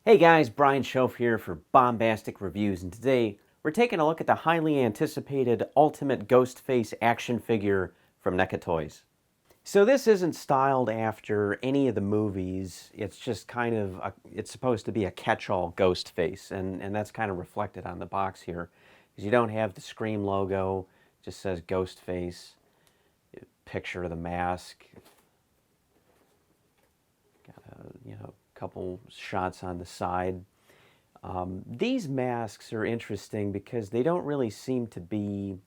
Hey guys, Brian Schoaf here for Bombastic Reviews, and today we're taking a look at the highly anticipated Ultimate Ghostface action figure from NECA Toys. So this isn't styled after any of the movies. It's just kind of, it's supposed to be a catch-all Ghostface, and that's kind of reflected on the box here. Because you don't have the Scream logo, it just says Ghostface, picture of the mask, got a couple shots on the side. These masks are interesting because they don't really seem to be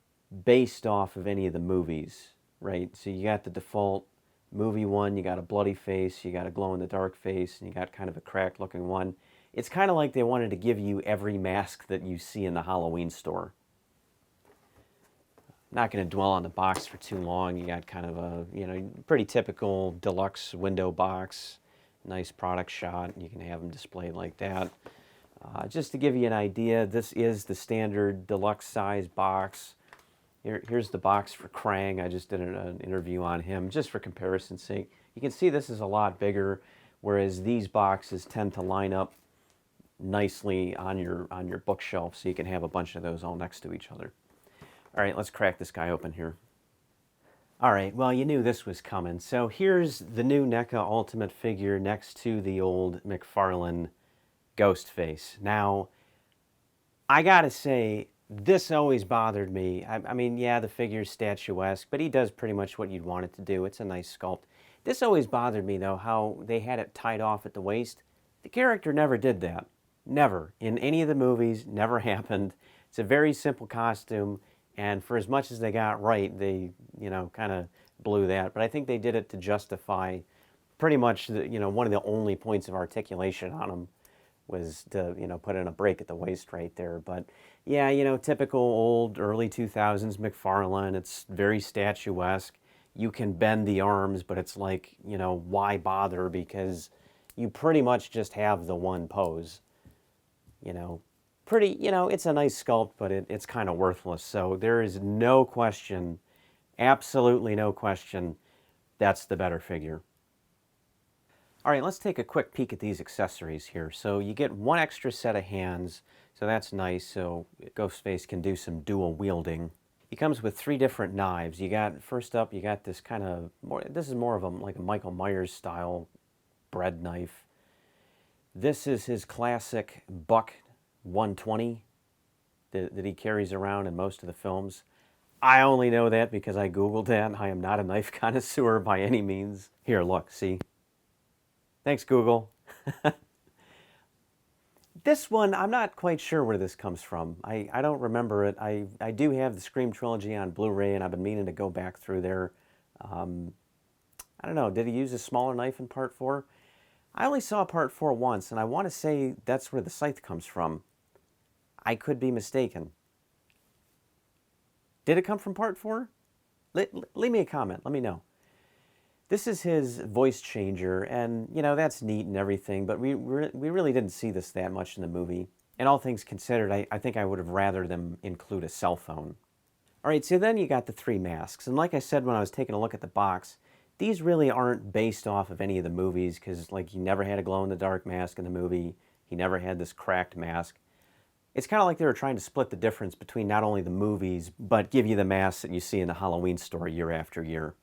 based off of any of the movies, right? So you got the default movie one, you got a bloody face, you got a glow-in-the-dark face, and you got kind of a cracked looking one. It's kind of like they wanted to give you every mask that you see in the Halloween store. Not going to dwell on the box for too long. You got kind of a, pretty typical deluxe window box. Nice product shot. You can have them displayed like that. Just to give you an idea, this is the standard deluxe size box. Here's the box for Krang. I just did an interview on him just for comparison's sake. You can see this is a lot bigger, whereas these boxes tend to line up nicely on your bookshelf, so you can have a bunch of those all next to each other. All right, let's crack this guy open here. All right, well, you knew this was coming. So here's the new NECA Ultimate figure next to the old McFarlane Ghostface. Now, I gotta say, this always bothered me. I mean, yeah, the figure's statuesque, but he does pretty much what you'd want it to do. It's a nice sculpt. This always bothered me, though, how they had it tied off at the waist. The character never did that. Never. In any of the movies, never happened. It's a very simple costume. And for as much as they got right, they, kind of blew that. But I think they did it to justify pretty much, one of the only points of articulation on them was to, put in a break at the waist right there. But yeah, typical old early 2000s McFarlane. It's very statuesque. You can bend the arms, but it's like, why bother? Because you pretty much just have the one pose, Pretty, it's a nice sculpt, but it's kind of worthless. So there is no question, absolutely no question, that's the better figure. All right, let's take a quick peek at these accessories here. So you get one extra set of hands, so that's nice. So Ghostface can do some dual wielding. He comes with 3 different knives. First up, you got this kind of, this is more of like a Michael Myers style bread knife. This is his classic buck 120 that he carries around in most of the films. I only know that because I Googled that. I am not a knife connoisseur by any means. Here, look, see? Thanks, Google. This one, I'm not quite sure where this comes from. I don't remember it. I do have the Scream trilogy on Blu-ray, and I've been meaning to go back through there. I don't know, did he use a smaller knife in Part 4? I only saw Part 4 once, and I want to say that's where the scythe comes from. I could be mistaken. Did it come from Part 4? Leave me a comment. Let me know. This is his voice changer, and, that's neat and everything, but we really didn't see this that much in the movie. And all things considered, I think I would have rather them include a cell phone. All right, so then you got the 3 masks. And like I said when I was taking a look at the box, these really aren't based off of any of the movies because, like, he never had a glow-in-the-dark mask in the movie. He never had this cracked mask. It's kind of like they were trying to split the difference between not only the movies, but give you the masks that you see in the Halloween store year after year.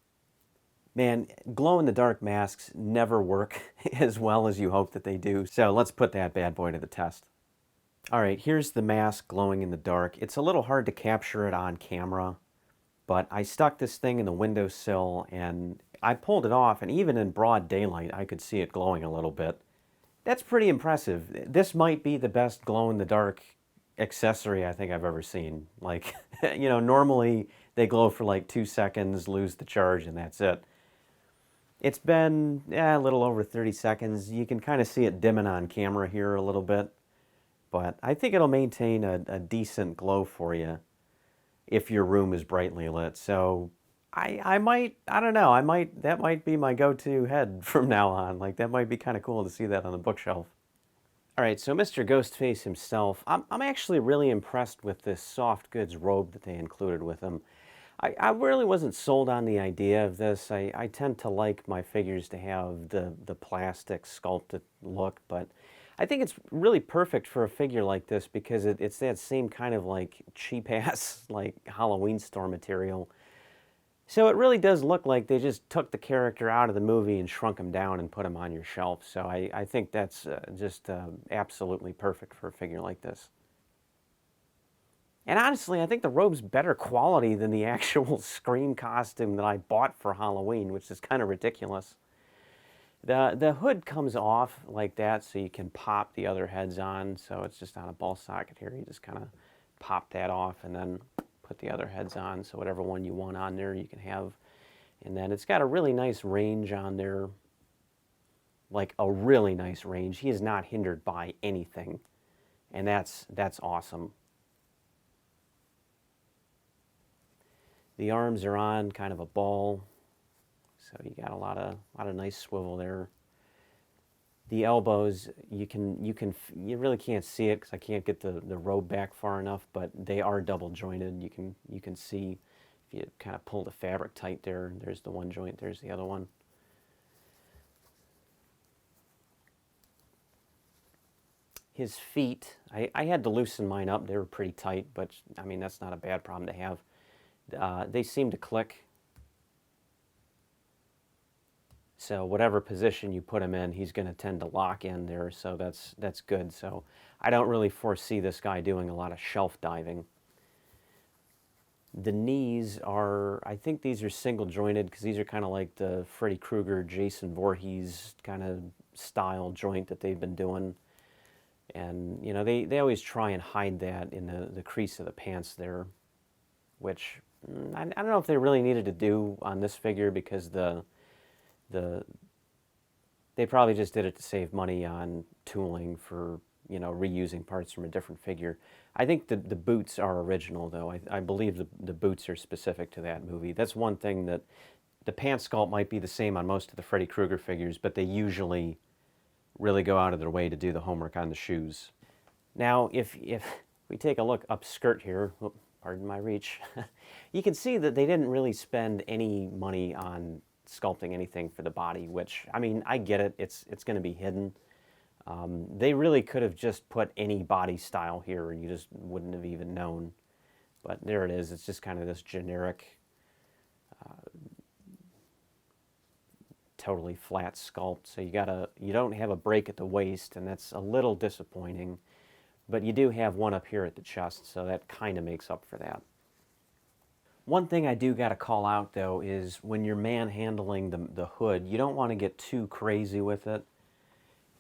Man, glow-in-the-dark masks never work as well as you hope that they do, so let's put that bad boy to the test. All right, here's the mask glowing in the dark. It's a little hard to capture it on camera, but I stuck this thing in the windowsill and I pulled it off, and even in broad daylight, I could see it glowing a little bit. That's pretty impressive. This might be the best glow-in-the-dark accessory I think I've ever seen. Like, normally they glow for like 2 seconds, lose the charge, and that's it. It's been a little over 30 seconds. You can kind of see it dimming on camera here a little bit, but I think it'll maintain a decent glow for you if your room is brightly lit. So I don't know, that might be my go-to head from now on. Like, that might be kind of cool to see that on the bookshelf. All right, so Mr. Ghostface himself, I'm actually really impressed with this soft goods robe that they included with him. I really wasn't sold on the idea of this. I tend to like my figures to have the plastic sculpted look, but I think it's really perfect for a figure like this because it's that same kind of like cheap-ass like Halloween store material. So it really does look like they just took the character out of the movie and shrunk him down and put him on your shelf. So I think that's just absolutely perfect for a figure like this. And honestly, I think the robe's better quality than the actual Scream costume that I bought for Halloween, which is kind of ridiculous. The hood comes off like that so you can pop the other heads on. So it's just on a ball socket here. You just kind of pop that off and then put the other heads on. So whatever one you want on there you can have. And then it's got a really nice range on there. Like a really nice range. He is not hindered by anything. And that's awesome. The arms are on kind of a ball. So you got a lot of nice swivel there. The elbows, you really can't see it because I can't get the robe back far enough, but they are double jointed. You can see if you kind of pull the fabric tight there. There's the one joint. There's the other one. His feet, I had to loosen mine up. They were pretty tight, but I mean that's not a bad problem to have. They seem to click. So whatever position you put him in, he's going to tend to lock in there, so that's good. So I don't really foresee this guy doing a lot of shelf diving. The knees are, I think these are single jointed because these are kind of like the Freddy Krueger, Jason Voorhees kind of style joint that they've been doing. And, you know, they always try and hide that in the crease of the pants there, which I don't know if they really needed to do on this figure because they probably just did it to save money on tooling for, you know, reusing parts from a different figure. I think the boots are original, though. I believe the boots are specific to that movie. That's one thing that the pant sculpt might be the same on most of the Freddy Krueger figures, but they usually really go out of their way to do the homework on the shoes. Now, if we take a look up skirt here, pardon my reach, you can see that they didn't really spend any money on sculpting anything for the body, which, I mean, I get it. It's going to be hidden. They really could have just put any body style here and you just wouldn't have even known. But there it is. It's just kind of this generic, totally flat sculpt. So you don't have a break at the waist, and that's a little disappointing. But you do have one up here at the chest, so that kind of makes up for that. One thing I do got to call out, though, is when you're manhandling the hood, you don't want to get too crazy with it.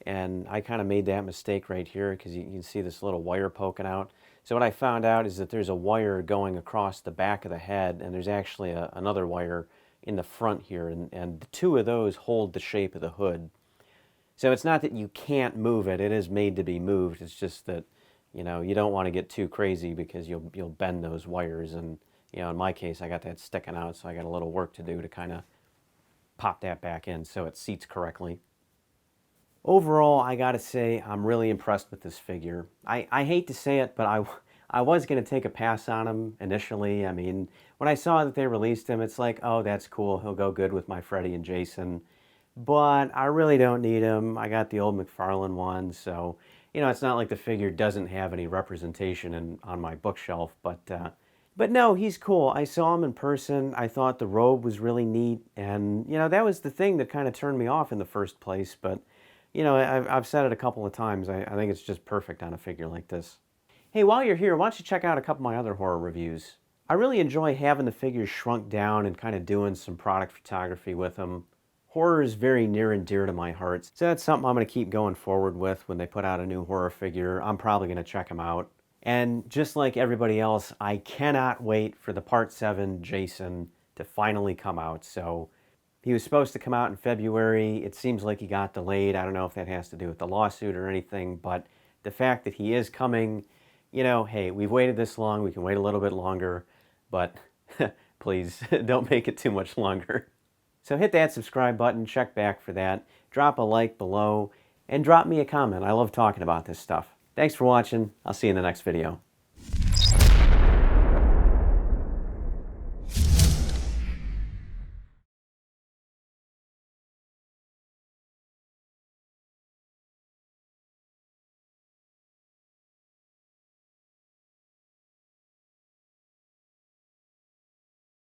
And I kind of made that mistake right here because you can see this little wire poking out. So what I found out is that there's a wire going across the back of the head, and there's actually another wire in the front here, and the two of those hold the shape of the hood. So it's not that you can't move it. It is made to be moved. It's just that, you know, you don't want to get too crazy because you'll bend those wires. And, you know, in my case, I got that sticking out, so I got a little work to do to kind of pop that back in so it seats correctly. Overall, I got to say, I'm really impressed with this figure. I hate to say it, but I was going to take a pass on him initially. I mean, when I saw that they released him, it's like, oh, that's cool. He'll go good with my Freddy and Jason. But I really don't need him. I got the old McFarlane one, so, you know, it's not like the figure doesn't have any representation on my bookshelf. But no, he's cool. I saw him in person. I thought the robe was really neat. And, you know, that was the thing that kind of turned me off in the first place. But, you know, I've said it a couple of times. I think it's just perfect on a figure like this. Hey, while you're here, why don't you check out a couple of my other horror reviews? I really enjoy having the figures shrunk down and kind of doing some product photography with them. Horror is very near and dear to my heart, so that's something I'm going to keep going forward with. When they put out a new horror figure, I'm probably going to check them out. And just like everybody else, I cannot wait for the Part 7 Jason to finally come out. So he was supposed to come out in February. It seems like he got delayed. I don't know if that has to do with the lawsuit or anything, but the fact that he is coming, you know, hey, we've waited this long. We can wait a little bit longer, but please don't make it too much longer. So hit that subscribe button, check back for that, drop a like below, and drop me a comment. I love talking about this stuff. Thanks for watching. I'll see you in the next video.